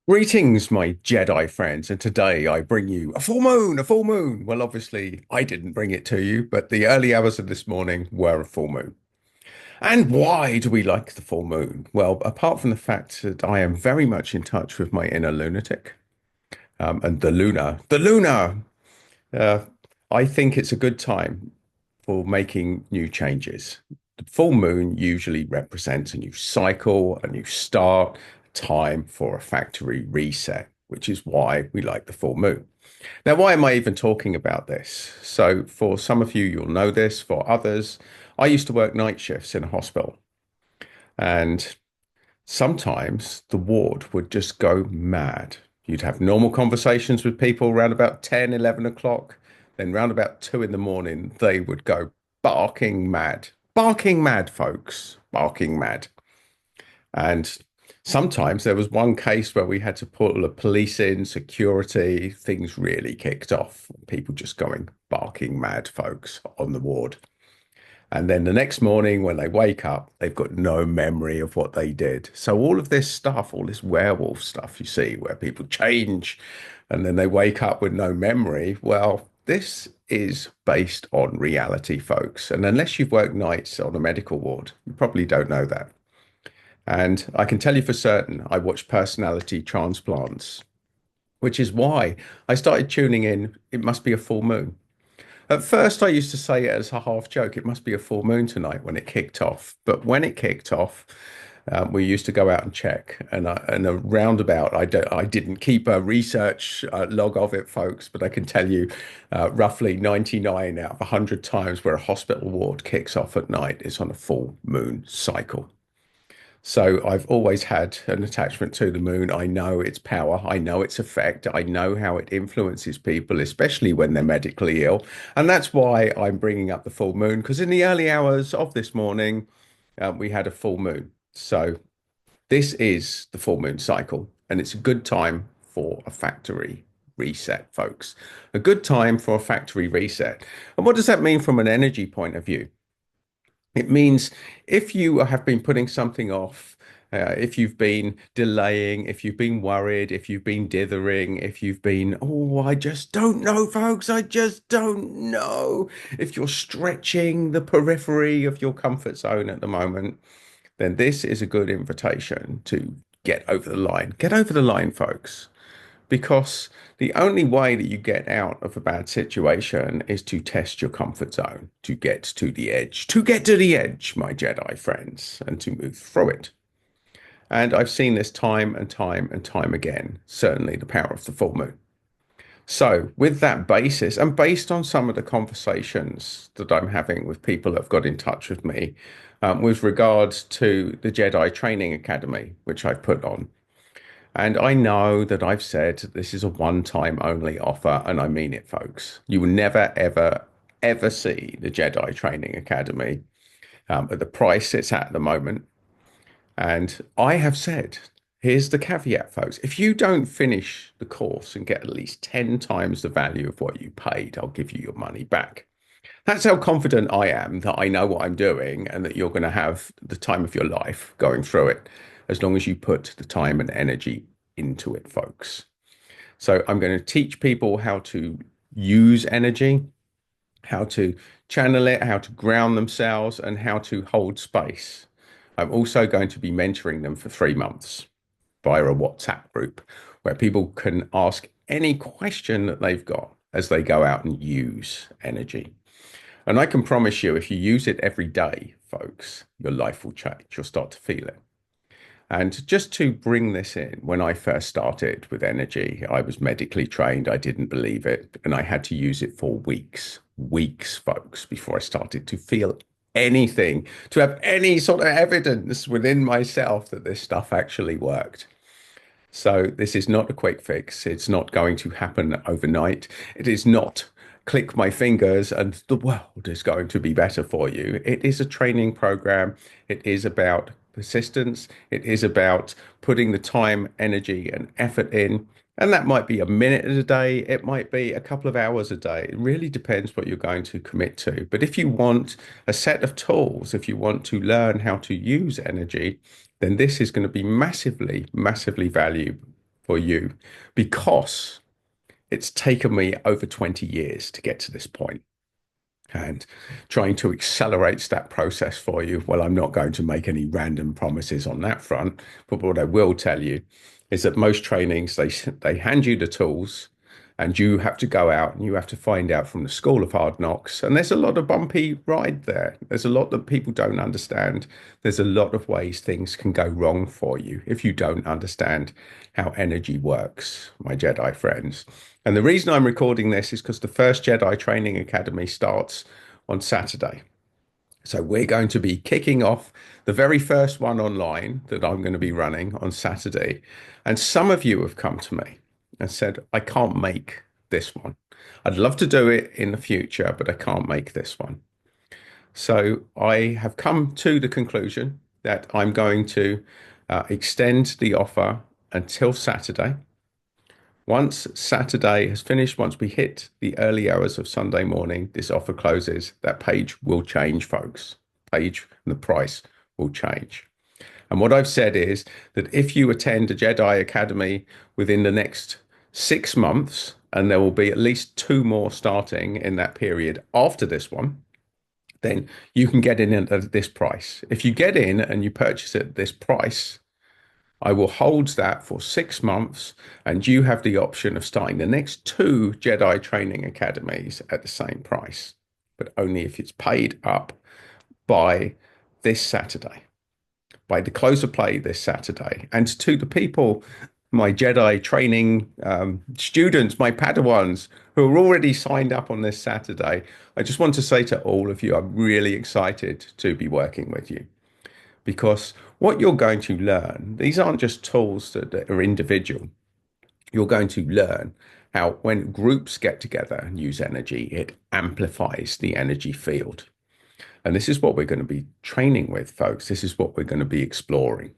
Greetings, my Jedi friends, and today I bring you a full moon, a full moon. Well, obviously, I didn't bring it to you, but the early hours of this morning were a full moon. And why do we like the full moon? Well, apart from the fact that I am very much in touch with my inner lunatic, and the lunar, uh, I think it's a good time for making new changes. The full moon usually represents a new cycle, a new start, time for a factory reset, which is why we like the full moon. Now, why am I even talking about this? So, for some of you, you'll know this. For others, I used to work night shifts in a hospital, and sometimes the ward would just go mad. You'd have normal conversations with people around about 10, 11 o'clock. Then round about 2 in the morning, they would go barking mad. Barking mad, folks. Barking mad. And sometimes there was one case where we had to pull the police in, security, things really kicked off. People just going barking mad, folks, on the ward. And then the next morning, when they wake up, they've got no memory of what they did. So, all of this stuff, all this werewolf stuff you see, where people change and then they wake up with no memory, well, this is based on reality, folks. And unless you've worked nights on a medical ward, you probably don't know that. And I can tell you for certain, I watch personality transplants, which is why I started tuning in. It must be a full moon. At first, I used to say it as a half joke. It must be a full moon tonight when it kicked off. But when it kicked off, we used to go out and check. And a roundabout, I didn't keep a research log of it, folks, but I can tell you roughly 99 out of 100 times where a hospital ward kicks off at night is on a full moon cycle. So I've always had an attachment to the moon. I know its power. I know its effect. I know how it influences people, especially when they're medically ill. And that's why I'm bringing up the full moon, because in the early hours of this morning, we had a full moon. So this is the full moon cycle, and it's a good time for a factory reset, folks. A good time for a factory reset. And what does that mean from an energy point of view? It means if you have been putting something off, if you've been delaying, if you've been worried, if you've been dithering, if you've been, oh, I just don't know, folks, I just don't know. If you're stretching the periphery of your comfort zone at the moment, then this is a good invitation to get over the line. Get over the line, folks, because the only way that you get out of a bad situation is to test your comfort zone, to get to the edge, to get to the edge, my Jedi friends, and to move through it. And I've seen this time and time and time again, certainly the power of the full moon. So, with that basis, and based on some of the conversations that I'm having with people that have got in touch with me, with regards to the Jedi Training Academy, which I've put on, and I know that I've said this is a one-time only offer, and I mean it, folks. You will never, ever, ever see the Jedi Training Academy at the price it's at the moment. And I have said, here's the caveat, folks. If you don't finish the course and get at least 10 times the value of what you paid, I'll give you your money back. That's how confident I am that I know what I'm doing and that you're going to have the time of your life going through it, as long as you put the time and energy into it, folks. So I'm going to teach people how to use energy, how to channel it, how to ground themselves, and how to hold space. I'm also going to be mentoring them for 3 months via a WhatsApp group where people can ask any question that they've got as they go out and use energy. And I can promise you, if you use it every day, folks, your life will change. You'll start to feel it. And just to bring this in, when I first started with energy, I was medically trained. I didn't believe it. And I had to use it for weeks, folks, before I started to feel anything, to have any sort of evidence within myself that this stuff actually worked. So this is not a quick fix. It's not going to happen overnight. It is not click my fingers and the world is going to be better for you. It is a training program. It is about persistence. It is about putting the time, energy, and effort in. And that might be a minute a day. It might be a couple of hours a day. It really depends what you're going to commit to. But if you want a set of tools, if you want to learn how to use energy, then this is going to be massively, massively for you because it's taken me over 20 years to get to this point. And trying to accelerate that process for you, well, I'm not going to make any random promises on that front. But what I will tell you is that most trainings, they hand you the tools and you have to go out and you have to find out from the school of hard knocks. And there's a lot of bumpy ride there. There's a lot that people don't understand. There's a lot of ways things can go wrong for you if you don't understand how energy works, my Jedi friends. And the reason I'm recording this is because the first Jedi Training Academy starts on Saturday. So we're going to be kicking off the very first one online that I'm going to be running on Saturday. And some of you have come to me and said, I can't make this one. I'd love to do it in the future, but I can't make this one. So I have come to the conclusion that I'm going to extend the offer until Saturday. Once Saturday has finished, once we hit the early hours of Sunday morning, this offer closes. That page will change, folks. Page and the price will change. And what I've said is that if you attend a Jedi Academy within the next 6 months, and there will be at least two more starting in that period after this one, then you can get in at this price. If you get in and you purchase it at this price, I will hold that for 6 months, and you have the option of starting the next two Jedi Training Academies at the same price, but only if it's paid up by this Saturday, by the close of play this Saturday. And to the people, my Jedi training students, my Padawans who are already signed up on this Saturday, I just want to say to all of you, I'm really excited to be working with you. Because what you're going to learn, these aren't just tools that are individual. You're going to learn how when groups get together and use energy, it amplifies the energy field. And this is what we're going to be training with, folks. This is what we're going to be exploring.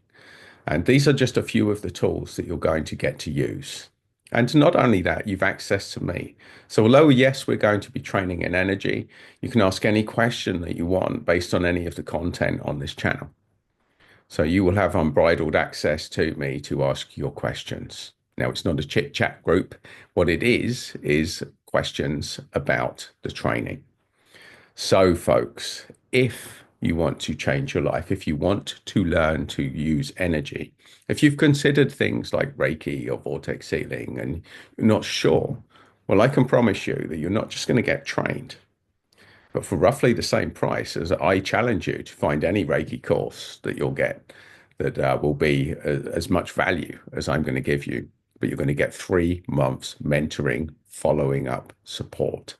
And these are just a few of the tools that you're going to get to use. And not only that, you've access to me. So although, yes, we're going to be training in energy, you can ask any question that you want based on any of the content on this channel. So you will have unbridled access to me to ask your questions. Now, it's not a chit chat group. What it is questions about the training. So, folks, if you want to change your life, if you want to learn to use energy, if you've considered things like Reiki or vortex healing and you're not sure, well, I can promise you that you're not just going to get trained. But for roughly the same price, as I challenge you to find any Reiki course that you'll get that will be as much value as I'm going to give you, but you're going to get 3 months mentoring, following up support.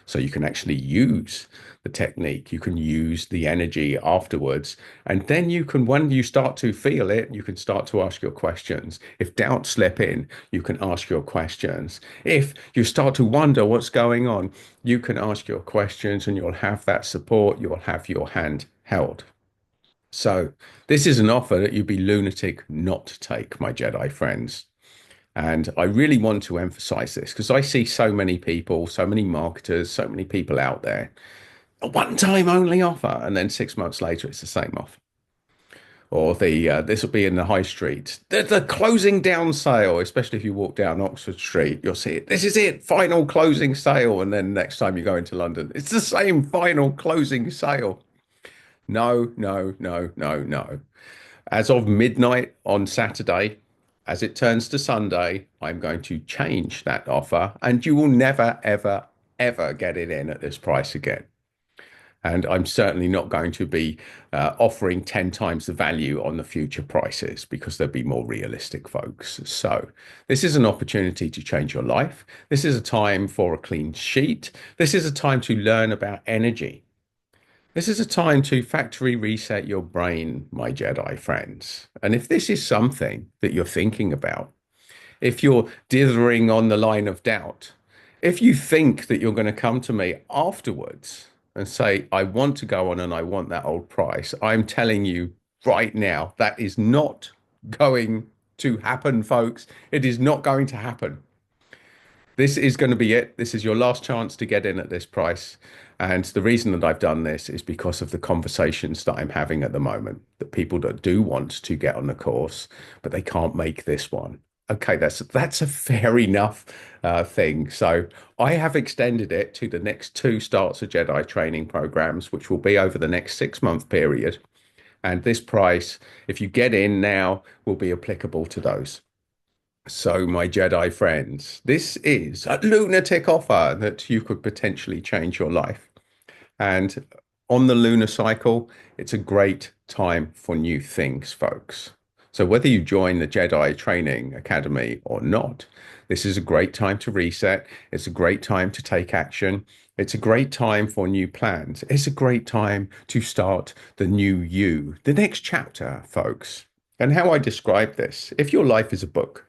So you can actually use the technique, you can use the energy afterwards, and then you can, when you start to feel it, you can start to ask your questions. If doubts slip in, you can ask your questions. If you start to wonder what's going on, you can ask your questions and you'll have that support, you'll have your hand held. So this is an offer that you'd be lunatic not to take, my Jedi friends. And I really want to emphasize this because I see so many people, so many marketers, so many people out there. A one-time only offer, and then 6 months later, it's the same offer. Or this will be in the high street. The closing down sale, especially if you walk down Oxford Street, you'll see it. This is it, final closing sale. And then next time you go into London, it's the same final closing sale. No, no, no, no, no. As of midnight on Saturday, as it turns to Sunday, I'm going to change that offer and you will never, ever, ever get it in at this price again. And I'm certainly not going to be offering 10 times the value on the future prices because they'll be more realistic, folks. So this is an opportunity to change your life. This is a time for a clean sheet. This is a time to learn about energy. This is a time to factory reset your brain, my Jedi friends. And if this is something that you're thinking about, if you're dithering on the line of doubt, if you think that you're going to come to me afterwards and say, I want to go on and I want that old price, I'm telling you right now, that is not going to happen, folks. It is not going to happen. This is going to be it. This is your last chance to get in at this price. And the reason that I've done this is because of the conversations that I'm having at the moment, that people that do want to get on the course, but they can't make this one. Okay, that's a fair enough thing. So I have extended it to the next two starts of Jedi training programs, which will be over the next 6 month period. And this price, if you get in now, will be applicable to those. So, my Jedi friends, this is a lunatic offer that you could potentially change your life. And on the lunar cycle, it's a great time for new things, folks. So, whether you join the Jedi Training Academy or not, this is a great time to reset. It's a great time to take action. It's a great time for new plans. It's a great time to start the new you, the next chapter, folks. And how I describe this, if your life is a book,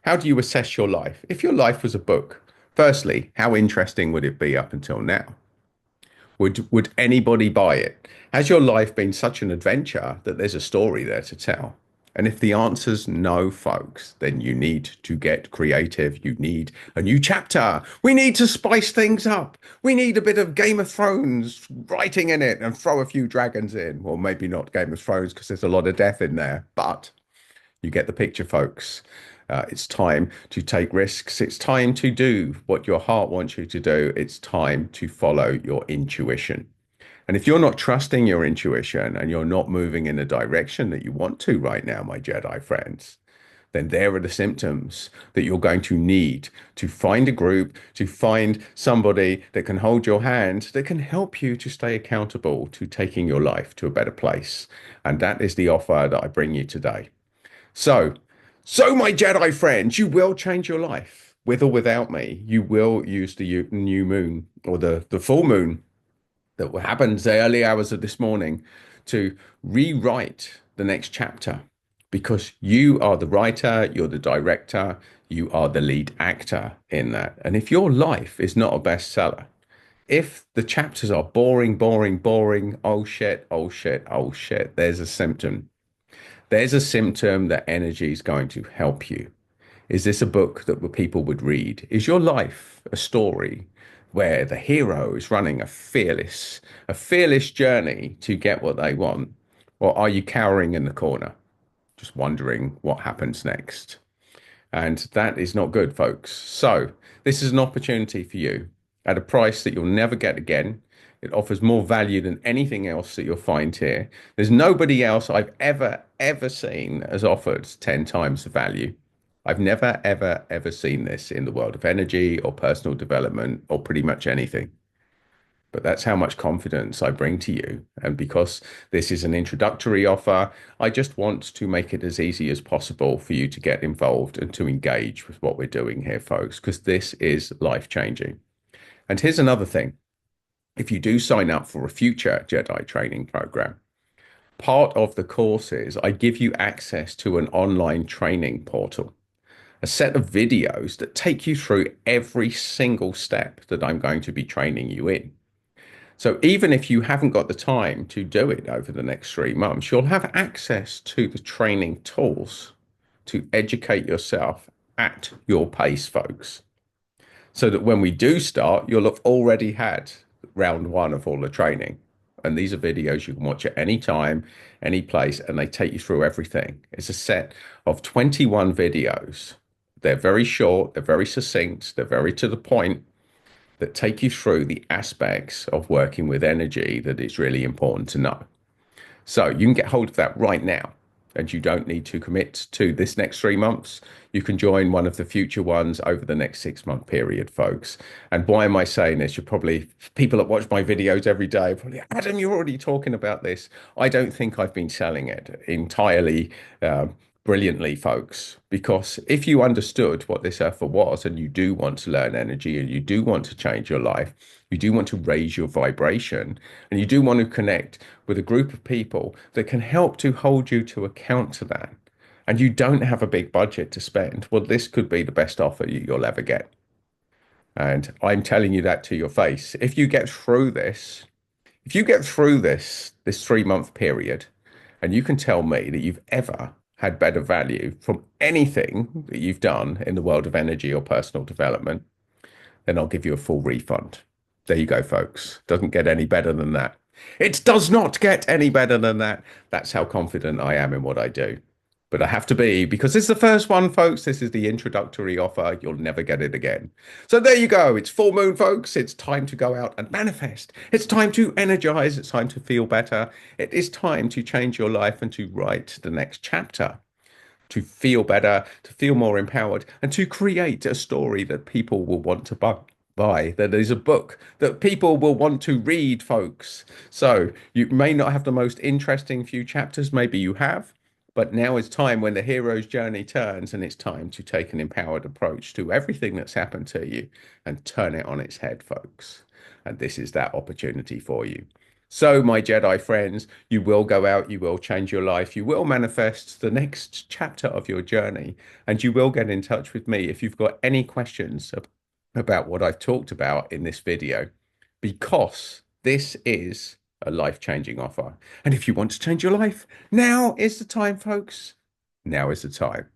how do you assess your life? If your life was a book, firstly, how interesting would it be up until now? Would anybody buy it? Has your life been such an adventure that there's a story there to tell? And if the answer's no, folks, then you need to get creative. You need a new chapter. We need to spice things up. We need a bit of Game of Thrones writing in it and throw a few dragons in. Well, maybe not Game of Thrones because there's a lot of death in there, but you get the picture, folks. It's time to take risks. It's time to do what your heart wants you to do. It's time to follow your intuition. And if you're not trusting your intuition and you're not moving in the direction that you want to right now, my Jedi friends, then there are the symptoms that you're going to need to find a group, to find somebody that can hold your hand, that can help you to stay accountable to taking your life to a better place. And that is the offer that I bring you today. So, so my Jedi friends, you will change your life with or without me. You will use the new moon or the full moon that happens the early hours of this morning to rewrite the next chapter because you are the writer, you're the director, you are the lead actor in that. And if your life is not a bestseller, if the chapters are boring, boring, boring, oh shit, oh shit, oh shit, there's a symptom. There's a symptom that energy is going to help you. Is this a book that people would read? Is your life a story where the hero is running a fearless journey to get what they want? Or are you cowering in the corner, just wondering what happens next? And that is not good, folks. So, this is an opportunity for you at a price that you'll never get again. It offers more value than anything else that you'll find here. There's nobody else I've ever seen has offered 10 times the value. I've never, ever seen this in the world of energy or personal development or pretty much anything. But that's how much confidence I bring to you. And because this is an introductory offer, I just want to make it as easy as possible for you to get involved and to engage with what we're doing here, folks, because this is life changing. And here's another thing. If you do sign up for a future Jedi training program, part of the course is I give you access to an online training portal, a set of videos that take you through every single step that I'm going to be training you in. So even if you haven't got the time to do it over the next 3 months, you'll have access to the training tools to educate yourself at your pace, folks. So that when we do start, you'll have already had round one of all the training. And these are videos you can watch at any time, any place, and they take you through everything. It's a set of 21 videos. They're very short, they're very succinct, they're very to the point, that take you through the aspects of working with energy that is really important to know. So you can get hold of that right now, and you don't need to commit to this next 3 months. You can join one of the future ones over the next 6 month period, folks. And why am I saying this? You're probably people that watch my videos every day, probably, Adam, you're already talking about this. I don't think I've been selling it entirely brilliantly, folks, because if you understood what this offer was and you do want to learn energy and you do want to change your life, you do want to raise your vibration, and you do want to connect with a group of people that can help to hold you to account to that, and you don't have a big budget to spend, well, this could be the best offer you'll ever get. And I'm telling you that to your face. If you get through this 3 month period, and you can tell me that you've ever had better value from anything that you've done in the world of energy or personal development, then I'll give you a full refund. There you go, folks. Doesn't get any better than that. It does not get any better than that. That's how confident I am in what I do. But I have to be because this is the first one, folks. This is the introductory offer. You'll never get it again. So there you go. It's full moon, folks. It's time to go out and manifest. It's time to energize. It's time to feel better. It is time to change your life and to write the next chapter, to feel better, to feel more empowered, and to create a story that people will want to buy. That is a book that people will want to read, folks. So you may not have the most interesting few chapters, maybe you have, but now is time when the hero's journey turns, and it's time to take an empowered approach to everything that's happened to you and turn it on its head, folks. And this is that opportunity for you. So, my Jedi friends, you will go out, you will change your life, you will manifest the next chapter of your journey, and you will get in touch with me if you've got any questions about what I've talked about in this video, because this is a life-changing offer. And if you want to change your life, now is the time, folks. Now is the time.